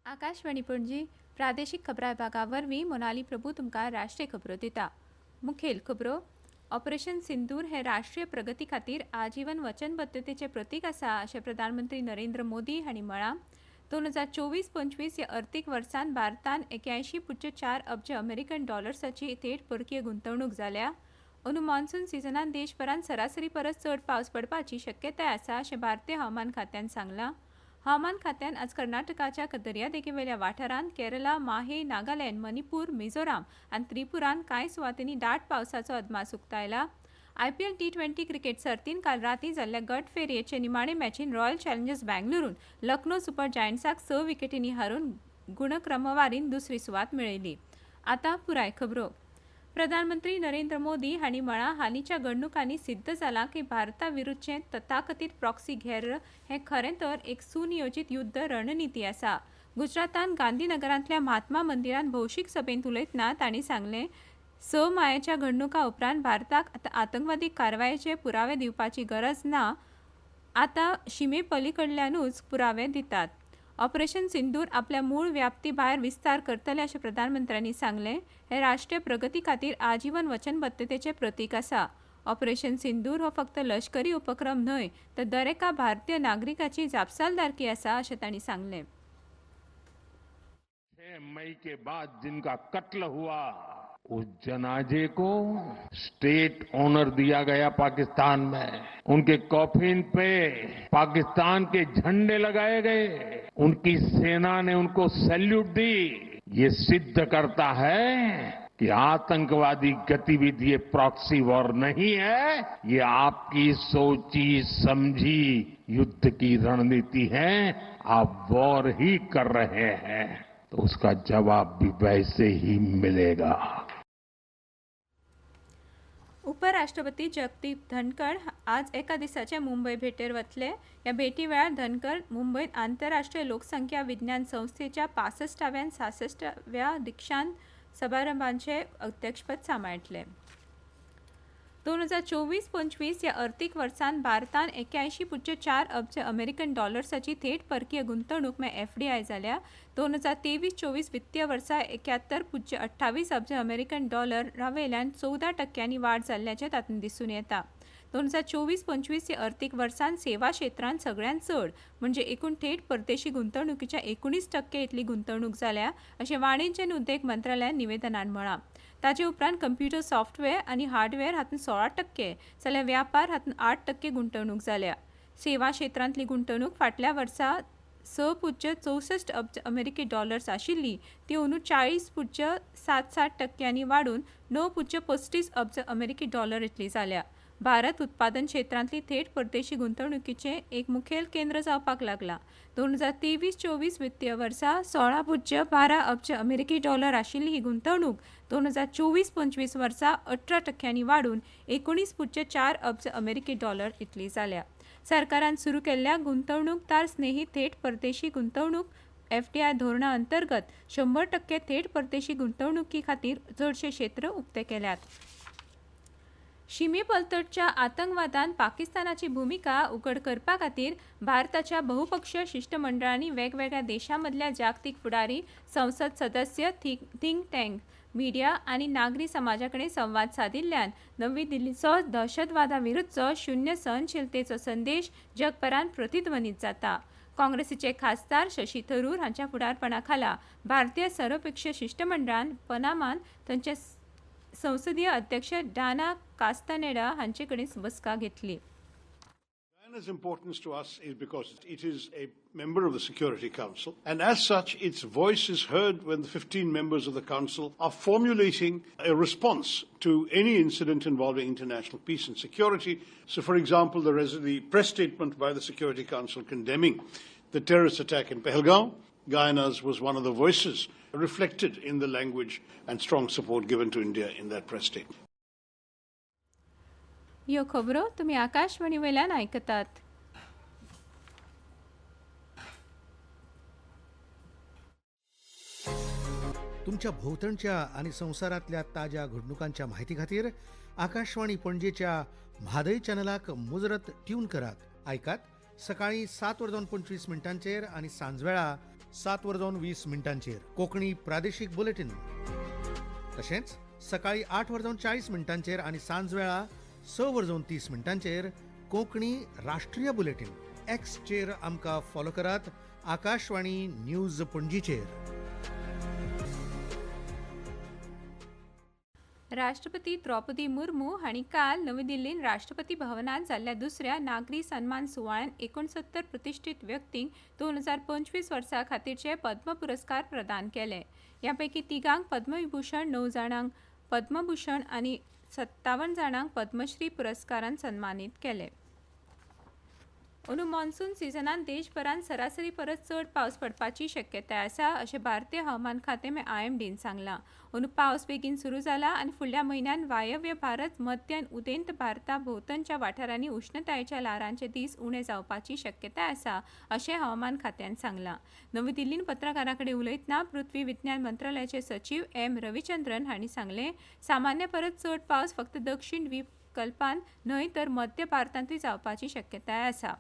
आकाशवाणी पणजी प्रादेशिक खबरां विभागावर मोनाली प्रभू तुमकां राष्ट्रीय खबरो दिता। मुखेल खबरो ऑपरेशन सिंदूर हे राष्ट्रीय प्रगती खातीर आजीवन वचनबद्धतेचे प्रतीक आसा अशें प्रधानमंत्री नरेंद्र मोदी हांणी म्हळां। 2024-25 ह्या अर्थीक वर्सांत भारतान 81.4 अब्ज अमेरिकन डॉलर्साची थेट परकीय गुंतवणूक जाल्या। अंदू मॉन्सून सिजनांत देशभरांत सरासरी परस चड पावस पडपाची शक्यताय आसा अशें भारतीय हवामान खात्यान सांगलां। हवामान खात्यान आज कर्नाटकाच्या दर्यादेगेवेल्या वाठारांत केरळा, माहे, नागालँड, मणिपूर, मिझोराम आनी त्रिपुरांत कांय सुवातींनी दाट पावसाचो अदमास उक्तायला। IPL T20 क्रिकेट सर्तीन काल रातीं जाल्ल्या गट फेरयेचे निमाणे मॅचीन रॉयल चॅलेंजर्स बँगलुरून लखनौ सुपर जायंट्साक 6 विकेटींनी हारून गुणक्रमवारीन दुसरी सुवात मेळयली। आतां पुराय खबरो। प्रधानमंत्री नरेंद्र मोदी हांणी म्हळां, हालींच्या घडणुकांनी सिद्ध जालां की भारता विरुद्धचें तथाकथीत प्रॉक्सी घेर हें खरें तर एक सुनियोजीत युद्ध रणनीती आसा। गुजरातांत गांधीनगरांतल्या महात्मा मंदिरांत भौशीक सभेंत उलयतना तांणी सांगलें, 6 मायाच्या घडणुका उपरांत भारताक आतंकवादी कारवायेचे पुरावे दिवपाची गरज ना, आतां शिमे पलीकडल्यानूच पुरावे दितात। ऑपरेशन सिंदूर आपल्या मूळ व्याप्ती भायर विस्तार करतले अशें प्रधानमंत्र्यांनी सांगलें। हे राष्ट्रीय प्रगती खातीर आजीवन वचनबद्धतेचे प्रतीक आसा। ऑपरेशन सिंदूर हो फक्त लश्करी उपक्रम न्हय, तर दरेका भारतीय नागरिकाची जापसालदारकी आसा अशें तांणी सांगलें। 6 मई के बाद जिनका कत्ल हुआ, उस जनाजे को स्टेट ऑनर दिया गया पाकिस्तान में। उनके कॉफिन पे पाकिस्तान के झंडे लगाए गए, उनकी सेना ने उनको सैल्यूट दी। ये सिद्ध करता है कि आतंकवादी गतिविधि ये प्रॉक्सी वॉर नहीं है, ये आपकी सोची समझी युद्ध की रणनीति है। आप वॉर ही कर रहे हैं तो उसका जवाब भी वैसे ही मिलेगा। उपराष्ट्रपती जगदीप धनखड आज एका दिसाचे मुंबई भेटेर वतले। ह्या भेटी वेळार धनखड मुंबईत आंतरराष्ट्रीय लोकसंख्या विज्ञान संस्थेच्या 65व्या 66व्या दीक्षांत समारंभाचे अध्यक्षपद सांबाळटले। 2024-25 ह्या अर्थीक वर्सांत भारतान 81.4 अब्ज अमेरिकन डॉलर्साची थेट परकीय गुंतवणूक FDI जाल्या। 2023-24 वित्तीय वर्सा 71.28 अब्ज अमेरिकन डॉलरावेल्यान 14% वाड जाल्ल्याचे तातूंत दिसून येता। 2024-25 ह्या अर्थीक वर्सांत सेवा क्षेत्रांत सगळ्यांत चड म्हणजे एकूण थेट परदेशी गुंतवणुकीच्या 19% इतली गुंतवणूक जाल्या अशें वाणिज्य आनी उद्देग मंत्रालयान निवेदनांत म्हळां। ताचे उपरांत कंप्युटर सॉफ्टवेअर आनी हार्डवेअर हातूंत 16%, जाल्यार व्यापार हातूंत 8% गुंतवणूक जाल्या। सेवा क्षेत्रांतली गुंतवणूक फाटल्या वर्सा 6.64 अब्ज अमेरिकी डॉलर्स आशिल्ली, ती अंदू 40.77% वाडून 9.35 अब्ज अमेरिकी डॉलर इतली जाल्या। भारत उत्पादन क्षेत्रांतली थेट परदेशी गुंतवणुकीचे एक मुखेल केंद्र जावपाक लागला। 2023-24 वित्तीय वर्सा 16.12 अब्ज अमेरिकी डॉलर आशिल्ली ही गुंतवणूक 2024-25 वर्सा 18% वाडून 19.4 अब्ज अमेरिकी डॉलर इतली जाल्या। सरकारान सुरू केल्ल्या गुंतवणूकदार स्नेही थेट परदेशी गुंतवणूक FDI धोरणा अंतर्गत 100% थेट परदेशी गुंतवणुकी खातीर चडशे क्षेत्र उक्ते केल्यात। शिमेपलतडच्या आतंकवादांत पाकिस्तानाची भूमिका उघड करपा खातीर भारताच्या बहुपक्षीय शिष्टमंडळांनी वेगवेगळ्या देशांमधल्या जागतीक फुडारी, संसद सदस्य, थिंक टँक, मिडिया आनी नागरी समाजाकडेन संवाद सादिल्ल्यान नवी दिल्लीचो दहशतवादा विरुद्धचो शून्य सहनशीलतेचो संदेश जगभरांत प्रतिध्वनीत जाता। काँग्रेसीचे खासदार शशी थरूर हांच्या फुडारपणा खाला भारतीय सर्वपक्षीय शिष्टमंडळान पनामान तांचे संसदीय अध्यक्ष डाना कास्तानेडा हांचे कडेन बसका घेतली। Guyana's importance to us is because it is a member of the Security Council, and as such its voice is heard when the 15 members of the Council are formulating a response to any incident involving international peace and security. So, for example, the press statement by the Security Council condemning the terrorist attack in Pahalgam, Guyana's was one of the voices reflected in the language and strong support given to India in that press statement. ह्यो खबरो तुमी आकाशवाणी वेल्यान आयकतात। तुमच्या भोवतणच्या आणि संवसारातल्या ताज्या घडणुकांच्या म्हायती खातीर आकाशवाणी पणजेच्या म्हादय चॅनलाक मुजरत ट्यून करात. ऐकात सकाळी 7:25 आणि सांजवेळा 7:20 कोंकणी प्रादेशीक बुलेटिन. तशेंच सकाळी 8:40 आणि सांजवेळा 6:30 कोंकणी राष्ट्रीय बुलेटिन. एक्सचेर आमकां फॉलो करात. आकाशवाणी न्यूज पणजीचेर. राष्ट्रपती द्रौपदी मुर्मू हांणी काल नवी दिल्लीन राष्ट्रपती भवनात जाल्ल्या दुसऱ्या नागरी सन्मान सुवाळ्यान 69 प्रतिश्ठीत व्यक्तींक 2025 वर्सा खातीरचे पद्म पुरस्कार प्रदान केले. यापैकी 3 पद्मविभूषण, 9 जाणांक पद्मभूषण आणि 57 जाणांक पद्मश्री पुरस्कारान सन्मानीत केले. अंदू मॉन्सून सिजनात देशभरात सरासरी परस चड पावस पडपाची शक्यताय आसा अशें भारतीय हवामान खातें IMDन सांगलां. अंदू पावस बेगीन सुरू जाला आनी फुडल्या म्हयन्यात वायव्य भारत, मध्य आनी उदेंत भारता भोवतणच्या वाठारांनी उश्णतायेच्या लारांचे दीस उणे जावपाची शक्यताय आसा अशें हवामान खात्यान सांगलां. नवी दिल्लीन पत्रकारां कडेन उलयतना पृथ्वी विज्ञान मंत्रालयाचे सचिव M. रविचंद्रन हांणी सांगलें, सामान्य परस चड पावस फक्त दक्षिण द्वीपकल्पांत न्हय तर मध्य भारतांतूय जावपाची शक्यताय आसा.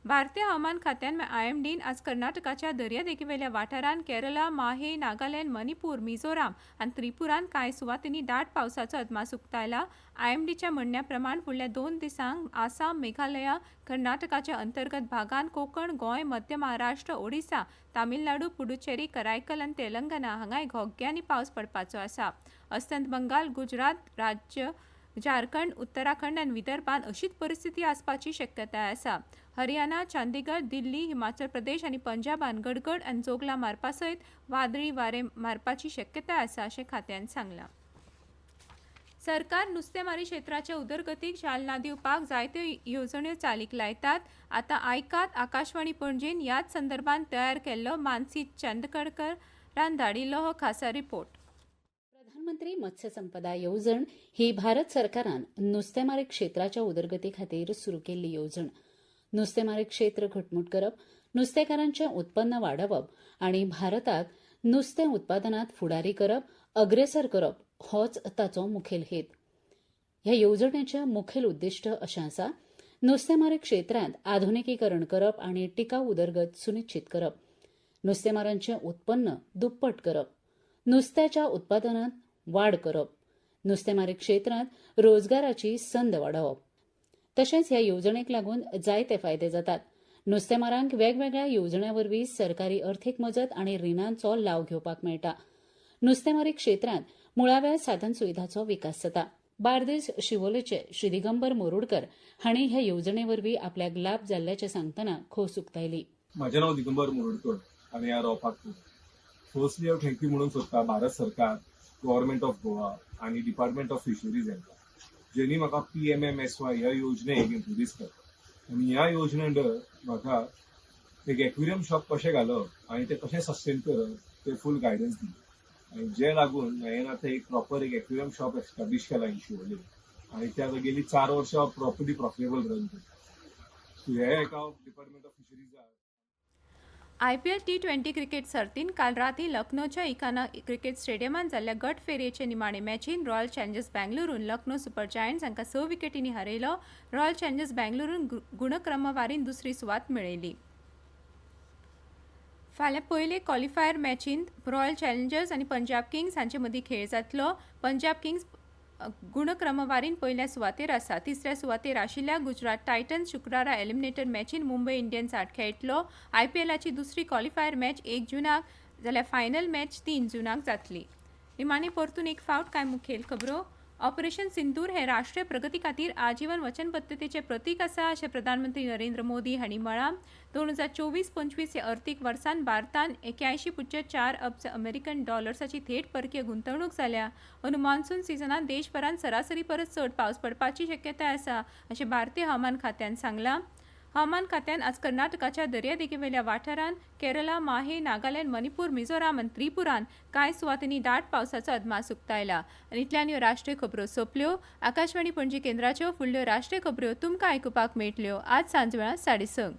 भारतीय हवामान खात्यान IMDन आज कर्नाटकाच्या दर्यादेगेवेल्या वाठारांत केरळा, माहे, नागालँड, मणिपूर, मिझोराम आनी त्रिपुरांत कांय सुवातींनी दाट पावसाचो अदमास उक्तायला. IMDच्या म्हणण्या प्रमाण फुडल्या 2 दिसांक आसाम, मेघालया, कर्नाटकाच्या अंतर्गत भागांत, कोकण, गोंय, मध्य महाराष्ट्र, ओडिशा, तामिळनाडू, पुडुचेरी, करायकल आनी तेलंगणा हांगाय घोग्यांनी पावस पडपाचो आसा. अस्तंत बंगाल, गुजरात राज्य, झारखंड, उत्तराखंड आनी विदर्भात अशीच परिस्थिती आसपाची शक्यताय आसा. हरियाणा, चंदीगड, दिल्ली, हिमाचल प्रदेश आनी पंजाबान गडगड आनी जोगला मारपा सयत वादळी वारे मारपाची शक्यताय आसा अशें खात्यान सांगलां. सरकार नुस्तेमारी क्षेत्राच्या उदरगतीक चालना दिवपाक जायत्यो येवजण्यो चालीक लायतात. आतां आयकात आकाशवाणी पणजेन ह्याच संदर्भात तयार केल्लो मानसी चंदकडकरान धाडिल्लो हो खासा रिपोर्ट. प्रधानमंत्री मत्स्य संपदा येवजण ही भारत सरकारान नुस्तेमारी क्षेत्राच्या उदरगती खातीर सुरू केल्ली येवजण. नुस्तेमारी क्षेत्र घटमूट करप, नुस्तेकारांचें उत्पन्न वाडवप आनी भारताक नुस्तें उत्पादनांत फुडारी करप, अग्रेसर करप होच ताचो मुखेल हेत. ह्या येवजणेचें मुखेल उद्दिश्ट अशें आसा, नुस्तेमारी क्षेत्रांत आधुनिकीकरण करप आनी टिकाऊ उदरगत सुनिश्चित करप, नुस्तेमारांचें उत्पन्न दुप्पट करप, नुस्त्याच्या उत्पादनांत वाड करप, नुस्तेमारी क्षेत्रांत रोजगाराची संद वाडोवप. तशेंच ह्या येवजणेक लागून जायते फायदे जातात. नुस्तेमारांक वेगवेगळ्या येवजण्यां वरवीं सरकारी अर्थीक मजत आनी रिणांचो लाव घेवपाक मेळटा. नुस्तेमारी क्षेत्रांत मुळाव्या साधन सुविधांचो विकास जाता. बार्देस शिवोलेचे श्री दिगंबर मोरुडकर हांणी ह्या येवजणे वरवीं आपल्याक लाभ जाल्ल्याचें सांगतना खोस उक्तायली. म्हजें नांव दिगंबर मोरुडकर आनी हांव रावपाक फर्स्टली हांव थँक्यू म्हणूंक सोदतां भारत सरकार, गव्हर्मेंट ऑफ गोवा आनी डिपार्टमेंट ऑफ फिशरीज हांकां, जेणी म्हाका PMMSY ह्या योजनेक इंट्रोड्यूस केलो. आनी ह्या योजने अंडर म्हाका एक एक्वेरियम शॉप कशें घालप आनी तें कशें सस्टेन करप तें फूल गायडन्स दिली. आनी जे लागून हांवें आतां एक प्रॉपर एक एक्वेरियम शॉप एस्टाब्लीश केला इन शिवोले आनी त्या गेली 4 वर्सां प्रॉपर्ली प्रॉफिटेबल रन करता. सो हे हाका department of fisheries IPL T20 cricket सर्तीन काल राती लखनौच्या इकाना क्रिकेट स्टेडियमात जाल्ल्या गट फेरयेचे निमाणे मॅचीन रॉयल चॅलेंजर्स बँगलुरून लखनौ सुपर जायंट्स हांकां 6 विकेटींनी हारयलो. रॉयल चॅलेंजर्स बँगलुरून गुणक्रमवारीन दुसरी सुवात मेळयली. फाल्यां पयले क्वॉलिफायर मॅचींत रॉयल चॅलेंजर्स आनी पंजाब किंग्स हांचे मदीं खेळ जातलो. पंजाब किंग्स गुणक्रमवारीन पयल्या सुवातेर आसा. तिसऱ्या सुवातेर आशिल्ल्या गुजरात टायटन्स शुक्रारा एलिमिनेटर मॅचीन मुंबय इंडियन्स आड खेळटलो. IPLची दुसरी क्वॉलिफायर मॅच 1 जूनाक जाल्यार फायनल मॅच 3 जूनाक जातली. निमाणी परतून एक फावट कांय मुखेल खबरो. ऑपरेशन सिंदूर हे राष्ट्रीय प्रगती खातीर आजीवन वचनबद्धतेचे प्रतीक आसा अशें प्रधानमंत्री नरेंद्र मोदी हांणी म्हळां. 2024-25 ह्या अर्थीक वर्सान भारतान 81.4 अब्ज अमेरिकन डॉलर्साची थेट परकीय गुंतवणूक जाल्या. अंदू मॉन्सून सिजनात देशभरात सरासरी परस चड पावस पडपाची शक्यताय आसा अशें भारतीय हवामान खात्यान सांगलां. हवामान खात्यान आज कर्नाटकाच्या दर्यादेगेवेल्या वाठारांत, केरळा, माहे, नागालँड, मणिपूर, मिझोराम आनी त्रिपुरांत कांय सुवातींनी दाट पावसाचो अदमास उक्तायला. आनी इतल्यान ह्यो राष्ट्रीय खबरो सोंपल्यो. आकाशवाणी पणजी केंद्राच्यो फुडल्यो राष्ट्रीय खबरो तुमकां आयकुपाक मेळटल्यो आज सांजवेळा 6:30.